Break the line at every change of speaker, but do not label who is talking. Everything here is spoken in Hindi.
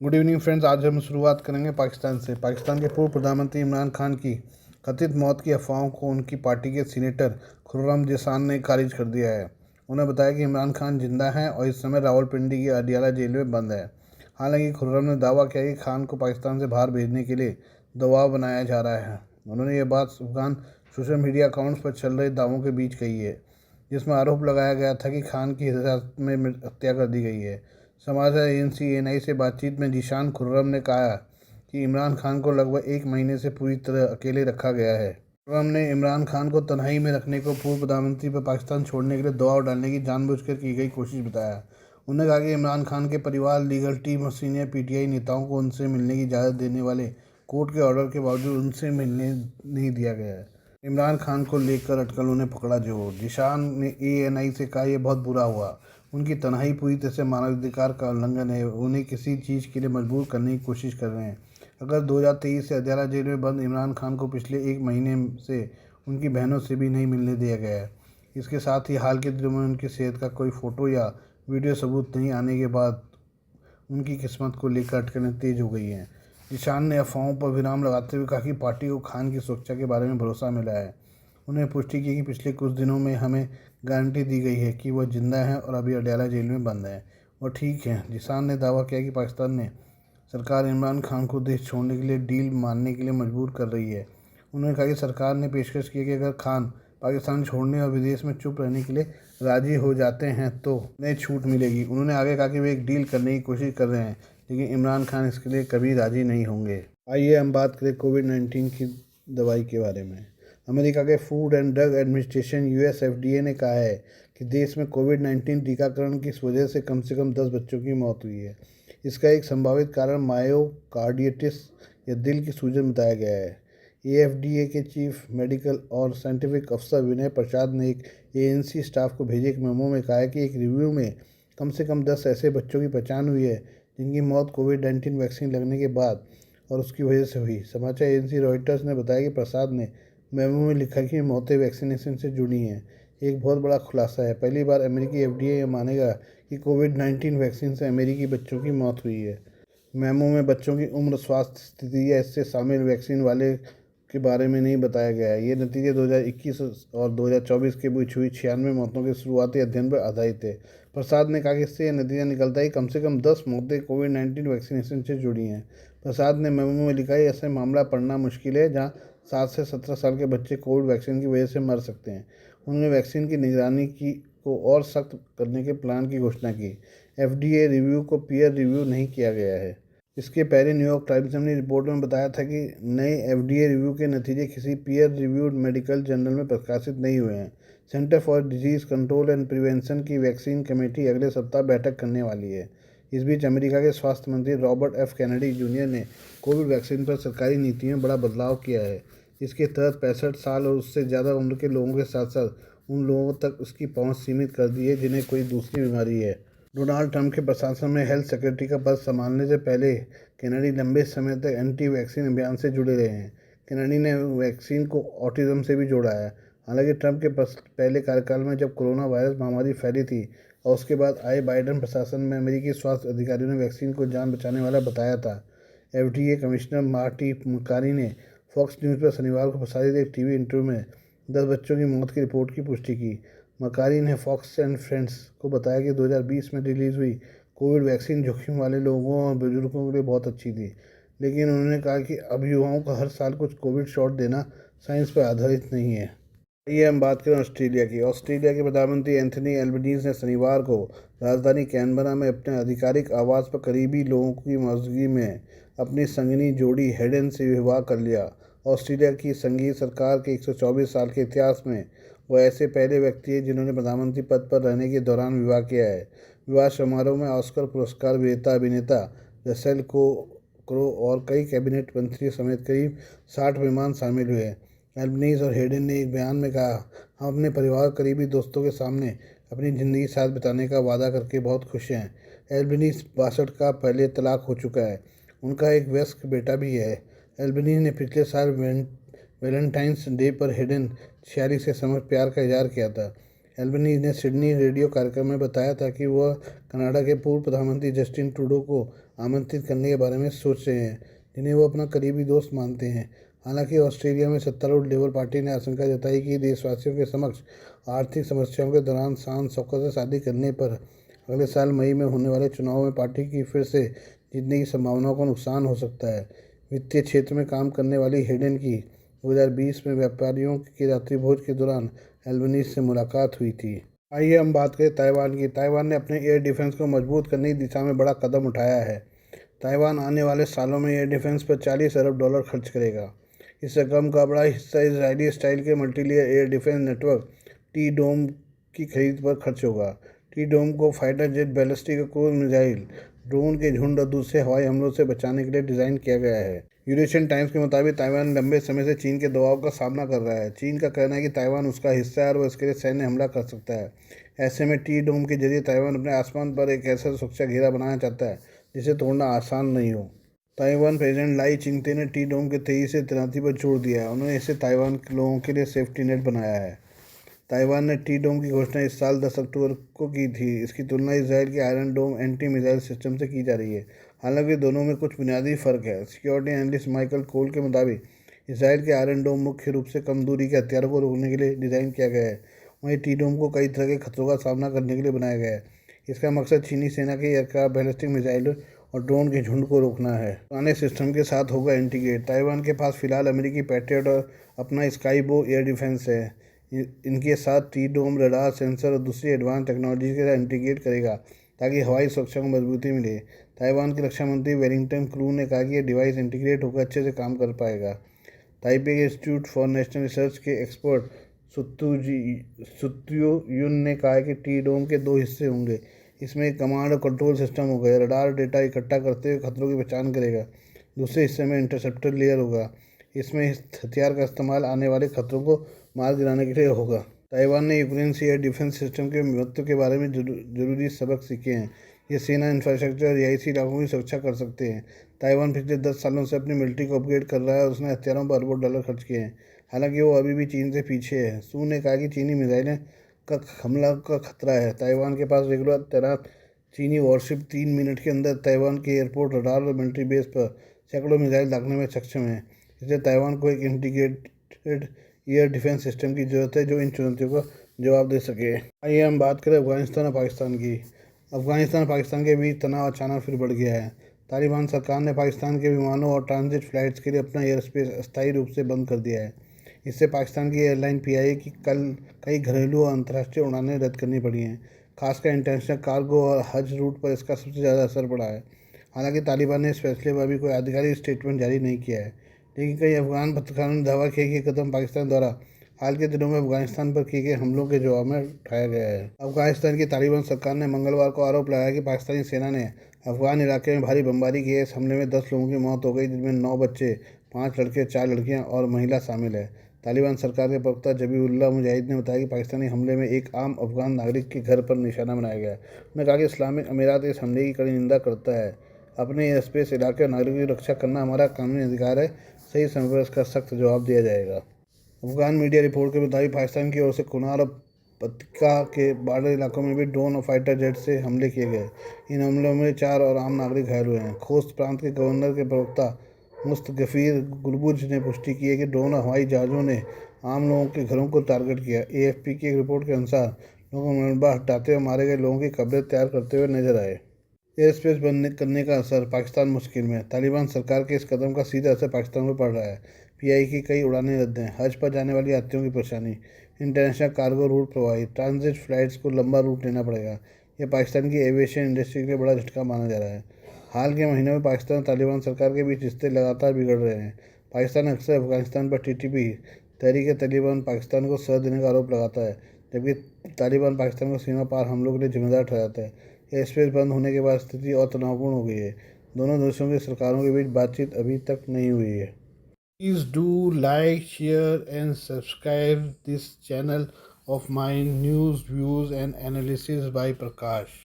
Good evening friends. आज हम शुरुआत करेंगे पाकिस्तान से। पाकिस्तान के पूर्व प्रधानमंत्री इमरान खान की कथित मौत की अफवाहों को उनकी पार्टी के सीनेटर खुर्रम जेसान ने खारिज कर दिया है। उन्होंने बताया कि इमरान खान जिंदा हैं और इस समय रावलपिंडी की अडियाला जेल में बंद है। हालांकि खुर्रम ने दावा किया कि खान को पाकिस्तान से बाहर भेजने के लिए दबाव बनाया जा रहा है। उन्होंने ये बात अफगान सोशल मीडिया अकाउंट्स पर चल रहे दावों के बीच कही है, जिसमें आरोप लगाया गया था कि खान की हिरासत में हत्या कर दी गई है। समाचार एजेंसी एएनआई से बातचीत में जीशान खुर्रम ने कहा कि इमरान खान को लगभग एक महीने से पूरी तरह अकेले रखा गया है। खुर्रम ने इमरान खान को तन्हाई में रखने को पूर्व प्रधानमंत्री पर पाकिस्तान छोड़ने के लिए दबाव डालने की जानबूझकर की गई कोशिश बताया। उन्होंने कहा कि इमरान खान के परिवार, लीगल टीम और सीनियर पीटीआई नेताओं को उनसे मिलने की इजाज़त देने वाले कोर्ट के ऑर्डर के बावजूद उनसे मिलने नहीं दिया गया है। इमरान खान को लेकर अटकलों ने पकड़ा जोर। जीशान ने एएनआई से कहा, यह बहुत बुरा हुआ। उनकी तन्हाई पूरी तरह से मानवाधिकार का उल्लंघन है। उन्हें किसी चीज़ के लिए मजबूर करने की कोशिश कर रहे हैं। अगर 2023 से अदियाला जेल में बंद इमरान खान को पिछले एक महीने से उनकी बहनों से भी नहीं मिलने दिया गया है। इसके साथ ही हाल के दिनों में उनकी सेहत का कोई फ़ोटो या वीडियो सबूत नहीं आने के बाद उनकी किस्मत को लेकर अटकलें तेज हो गई हैं। ईशान ने अफवाहों पर विराम लगाते हुए कहा कि पार्टी को खान की सुरक्षा के बारे में भरोसा मिला है। उन्होंने पुष्टि की कि पिछले कुछ दिनों में हमें गारंटी दी गई है कि वह जिंदा हैं और अभी अडियाला जेल में बंद हैं। वह ठीक हैं। जीशान ने दावा किया कि पाकिस्तान ने सरकार इमरान खान को देश छोड़ने के लिए डील मानने के लिए मजबूर कर रही है। उन्होंने कहा कि सरकार ने पेशकश की कि अगर खान पाकिस्तान छोड़ने और विदेश में चुप रहने के लिए राजी हो जाते हैं तो उन्हें छूट मिलेगी। उन्होंने आगे कहा कि वे एक डील करने की कोशिश कर रहे हैं, लेकिन इमरान खान इसके लिए कभी राजी नहीं होंगे। आइए हम बात करें कोविड-19 की दवाई के बारे में। अमेरिका के food and drug administration US FDA ने कहा है कि देश में कोविड-19 टीकाकरण की वजह से कम 10 बच्चों की मौत हुई है। इसका एक संभावित कारण मायोकार्डिटिस या दिल की सूजन बताया गया है। एएफडीए के चीफ मेडिकल और साइंटिफिक अफसर विनय प्रसाद ने एक एएनसी स्टाफ को भेजे एक मेमो में कहा है कि एक रिव्यू में कम से कम 10 ऐसे बच्चों की पहचान हुई है जिनकी मौत कोविड-19 वैक्सीन लगने के बाद और उसकी वजह से हुई। समाचार एजेंसी रॉयटर्स ने बताया कि प्रसाद ने मेमो में लिखा कि मौतें वैक्सीनेशन से जुड़ी हैं। एक बहुत बड़ा खुलासा है। पहली बार अमेरिकी एफडीए यह मानेगा कि कोविड-19 वैक्सीन से अमेरिकी बच्चों की मौत हुई है। मेमो में बच्चों की उम्र, स्वास्थ्य स्थिति या इससे शामिल वैक्सीन वाले के बारे में नहीं बताया गया है। ये नतीजे 2021 और 2024 के बीच हुई 96 मौतों के शुरुआती अध्ययन पर आधारित थे। प्रसाद ने कहा कि इससे यह नतीजा निकलता है कि कम से कम 10 मौतें कोविड-19 वैक्सीनेशन से जुड़ी हैं। प्रसाद ने मेमो में लिखा है, ऐसा मामला पढ़ना मुश्किल है जहां 7 से 17 साल के बच्चे कोविड वैक्सीन की वजह से मर सकते हैं। उन्होंने वैक्सीन की निगरानी को और सख्त करने के प्लान की घोषणा की। एफडीए रिव्यू को पीयर रिव्यू नहीं किया गया है। इसके पहले न्यूयॉर्क टाइम्स ने अपनी रिपोर्ट में बताया था कि नए एफडीए रिव्यू के नतीजे किसी पीयर रिव्यूड मेडिकल जर्नल में प्रकाशित नहीं हुए हैं। Centre for disease control and prevention की वैक्सीन कमेटी अगले सप्ताह बैठक करने वाली है। इस बीच अमेरिका के स्वास्थ्य मंत्री रॉबर्ट एफ कैनेडी जूनियर ने कोविड वैक्सीन पर सरकारी नीतियों में बड़ा बदलाव किया है। इसके तहत 65 साल और उससे ज़्यादा उम्र के लोगों के साथ साथ उन लोगों तक उसकी पहुंच सीमित कर दी है जिन्हें कोई दूसरी बीमारी है। डोनाल्ड ट्रंप के प्रशासन में हेल्थ सेक्रेटरी का पद संभालने से पहले कैनेडी लंबे समय तक एंटी वैक्सीन अभियान से जुड़े रहे हैं। कैनेडी ने वैक्सीन को ऑटिज्म से भी जोड़ा है। हालांकि ट्रंप के पहले कार्यकाल में जब कोरोना वायरस महामारी फैली थी और उसके बाद आए बाइडेन प्रशासन में अमेरिकी स्वास्थ्य अधिकारियों ने वैक्सीन को जान बचाने वाला बताया था। एफडीए कमिश्नर मार्टी मकारी ने फॉक्स न्यूज़ पर शनिवार को प्रसारित एक टीवी इंटरव्यू में 10 बच्चों की मौत की रिपोर्ट की पुष्टि की। मकारी ने फॉक्स एंड फ्रेंड्स को बताया कि 2020 में रिलीज़ हुई कोविड वैक्सीन जोखिम वाले लोगों और बुजुर्गों के लिए बहुत अच्छी थी, लेकिन उन्होंने कहा कि अब युवाओं को हर साल कुछ कोविड शॉट देना साइंस पर आधारित नहीं है। आइए हम बात करें ऑस्ट्रेलिया की। ऑस्ट्रेलिया के प्रधानमंत्री एंथनी एल्बनीज़ ने शनिवार को राजधानी कैनबरा में अपने आधिकारिक आवास पर करीबी लोगों की मौजूदगी में अपनी संगिनी जोड़ी हेडन से विवाह कर लिया। ऑस्ट्रेलिया की संघीय सरकार के 124 साल के इतिहास में वह ऐसे पहले व्यक्ति हैं जिन्होंने प्रधानमंत्री पद पर रहने के दौरान विवाह किया है। विवाह समारोह में ऑस्कर पुरस्कार विजेता अभिनेता रसेल क्रो और कई कैबिनेट मंत्रियों समेत करीब 60 मेहमान शामिल हुए। एल्बनीज़ और हेडन ने एक बयान में कहा, हम अपने परिवार करीबी दोस्तों के सामने अपनी ज़िंदगी साथ बिताने का वादा करके बहुत खुश हैं। एल्बनीज़ 62 का पहले तलाक हो चुका है। उनका एक वयस्क बेटा भी है। एल्बनीज़ ने पिछले साल वैलेंटाइंस डे पर हेडन 46 से समझ प्यार का इजहार किया था। एल्बनीज ने सिडनी रेडियो कार्यक्रम में बताया था कि वह कनाडा के पूर्व प्रधानमंत्री जस्टिन ट्रूडो को आमंत्रित करने के बारे में सोच रहे हैं, जिन्हें वो अपना करीबी दोस्त मानते हैं। हालांकि ऑस्ट्रेलिया में सत्तारूढ़ लेबर पार्टी ने आशंका जताई कि देशवासियों के समक्ष आर्थिक समस्याओं के दौरान शान शौकत से शादी करने पर अगले साल मई में होने वाले चुनाव में पार्टी की फिर से जीतने की संभावनाओं को नुकसान हो सकता है। वित्तीय क्षेत्र में काम करने वाली हेडन की 2020 में व्यापारियों के रात्रि भोज के दौरान एल्बनीज से मुलाकात हुई थी। आइए हम बात करें ताइवान की। ताइवान ने अपने एयर डिफेंस को मजबूत करने की दिशा में बड़ा कदम उठाया है। ताइवान आने वाले सालों में एयर डिफेंस पर $40 अरब खर्च करेगा। इस रकम का बड़ा हिस्सा इजरायली स्टाइल के multilayer air defence network T dome की खरीद पर खर्च होगा। टी डोम को fighter jet, ballistic cruise missile, drone के झुंड और दूसरे हवाई हमलों से बचाने के लिए डिज़ाइन किया गया है। यूरेशियन टाइम्स के मुताबिक ताइवान लंबे समय से चीन के दबाव का सामना कर रहा है। चीन का कहना है कि ताइवान उसका हिस्सा है और वह इसके लिए सैन्य हमला कर सकता है। ऐसे में टी डोम के जरिए ताइवान अपने आसमान पर एक ऐसा सुरक्षा घेरा बनाना चाहता है जिसे तोड़ना आसान नहीं हो। ताइवान प्रेसिडेंट लाई चिंगते ने टी डोम के तेजी से तैनाती पर जोर दिया है। उन्होंने इसे ताइवान के लोगों के लिए सेफ्टी नेट बनाया है। ताइवान ने टी डोम की घोषणा इस साल 10 अक्टूबर को की थी। इसकी तुलना इसराइल के आयरन डोम एंटी मिसाइल सिस्टम से की जा रही है। हालांकि दोनों में कुछ बुनियादी फ़र्क है। सिक्योरिटी एनालिस्ट माइकल कोल के मुताबिक इसराइल के आयरन डोम मुख्य रूप से कम दूरी के हथियारों को रोकने के लिए डिज़ाइन किया गया है। वहीं टी डोम को कई तरह के खतरों का सामना करने के लिए बनाया गया है। इसका मकसद चीनी सेना के एयरक्राफ्ट, बैलिस्टिक मिसाइल और ड्रोन के झुंड को रोकना है। पुराने सिस्टम के साथ होगा इंटीग्रेट। ताइवान के पास फिलहाल अमेरिकी पैट्रियट और अपना स्काईबो एयर डिफेंस है। इनके साथ टी डोम रडार, सेंसर और दूसरी एडवांस टेक्नोलॉजी के साथ इंटीग्रेट करेगा ताकि हवाई सुरक्षा को मजबूती मिले। ताइवान के रक्षा मंत्री वेलिंगटन क्रू ने कहा कि यह डिवाइस इंटीग्रेट होकर अच्छे से काम कर पाएगा। ताइपे के इंस्टीट्यूट फॉर नेशनल रिसर्च के एक्सपर्ट सुत्यो युन ने कहा कि टी डोम के 2 हिस्से होंगे। इसमें एक कमांड और कंट्रोल सिस्टम होगा। रडार डेटा इकट्ठा करते हुए खतरों की पहचान करेगा। दूसरे हिस्से में इंटरसेप्टर लेयर होगा। इसमें इस हथियार का इस्तेमाल आने वाले खतरों को मार गिराने के लिए होगा। ताइवान ने यूक्रेन से एयर डिफेंस सिस्टम के महत्व के बारे में जरूरी सबक सीखे हैं। ये सेना, इंफ्रास्ट्रक्चर और रिहायशी इलाकों की सुरक्षा कर सकते हैं। ताइवान पिछले 10 सालों से अपनी मिलिट्री को अपग्रेड कर रहा है और उसने हथियारों पर अरबों डॉलर खर्च किए हैं। हालांकि वो अभी भी चीन से पीछे है। सू ने कहा कि चीनी मिसाइलें का हमला का खतरा है। ताइवान के पास रेगुलर तैनात चीनी वॉरशिप 3 मिनट के अंदर ताइवान के एयरपोर्ट, रडार और मिलिट्री बेस पर सैकड़ों मिसाइल दागने में सक्षम है। इसलिए ताइवान को एक इंटीग्रेटेड एयर डिफेंस सिस्टम की जरूरत है जो इन चुनौतियों का जवाब दे सके। आइए हम बात करें अफगानिस्तान और पाकिस्तान की। अफगानिस्तान और पाकिस्तान के बीच तनाव अचानक फिर बढ़ गया है। तालिबान सरकार ने पाकिस्तान के विमानों और ट्रांजिट फ्लाइट्स के लिए अपना एयर स्पेस अस्थायी रूप से बंद कर दिया है। इससे पाकिस्तान की एयरलाइन पीआईए की कल कई घरेलू और अंतर्राष्ट्रीय उड़ानें रद्द करनी पड़ी हैं। खासकर इंटरनेशनल कार्गो और हज रूट पर इसका सबसे ज़्यादा असर पड़ा है। हालांकि तालिबान ने इस फैसले पर अभी कोई आधिकारिक स्टेटमेंट जारी नहीं किया है, लेकिन कई अफगान पत्रकारों ने दावा किया कि यह कदम पाकिस्तान द्वारा हाल के दिनों में अफगानिस्तान पर किए गए हमलों के जवाब में उठाया गया है। अफगानिस्तान की तालिबान सरकार ने मंगलवार को आरोप लगाया कि पाकिस्तानी सेना ने अफगान इलाके में भारी बमबारी की है। इस हमले में 10 लोगों की मौत हो गई, जिनमें 9 बच्चे, 5 लड़के, 4 लड़कियां और महिला शामिल है। तालिबान सरकार के प्रवक्ता जबीउल्लाह मुजाहिद ने बताया कि पाकिस्तानी हमले में एक आम अफगान नागरिक के घर पर निशाना बनाया गया है। उन्होंने कहा कि इस्लामिक अमीरात इस हमले की कड़ी निंदा करता है। अपने एयर स्पेस इलाके और नागरिकों की रक्षा करना हमारा कानूनी अधिकार है। सही समय पर इसका सख्त जवाब दिया जाएगा। अफगान मीडिया रिपोर्ट के मुताबिक पाकिस्तान की ओर से कुनार और पतिका के बॉर्डर इलाकों में भी ड्रोन और फाइटर जेट से हमले किए गए। इन हमलों में 4 और आम नागरिक घायल हुए हैं। खोस्त प्रांत के गवर्नर के प्रवक्ता मुस्तगफीर गुरबुज ने पुष्टि की है कि ड्रोन और हवाई जहाज़ों ने आम लोगों के घरों को टारगेट किया। एएफपी की एक रिपोर्ट के अनुसार लोगों मलबा हटाते हुए मारे गए लोगों की कब्रें तैयार करते हुए नजर आए। एयर स्पेस बंद करने का असर, पाकिस्तान मुश्किल में। तालिबान सरकार के इस कदम का सीधा असर पाकिस्तान पर पड़ रहा है। पीआई की कई उड़ानें रद्द हैं। हज पर जाने वाली यात्रियों की परेशानी, इंटरनेशनल कार्गो रूट प्रभावित, ट्रांजिट फ्लाइट्स को लंबा रूट लेना पड़ेगा। यह पाकिस्तान की एविएशन इंडस्ट्री के लिए बड़ा झटका माना जा रहा है। हाल के महीनों में पाकिस्तान और तालिबान सरकार के बीच रिश्ते लगातार बिगड़ रहे हैं। पाकिस्तान अक्सर अफगानिस्तान पर टीटीपी, तहरीक तालिबान पाकिस्तान को साथ देने का आरोप लगाता है, जबकि तालिबान पाकिस्तान को सीमा पार हमलों के लिए जिम्मेदार ठहराता है। एयर स्पेस बंद होने के बाद स्थिति और तनावपूर्ण हो गई है। दोनों देशों की सरकारों के बीच बातचीत अभी तक नहीं हुई है। Please do like, share and subscribe this channel of my news, views and analysis by Prakash.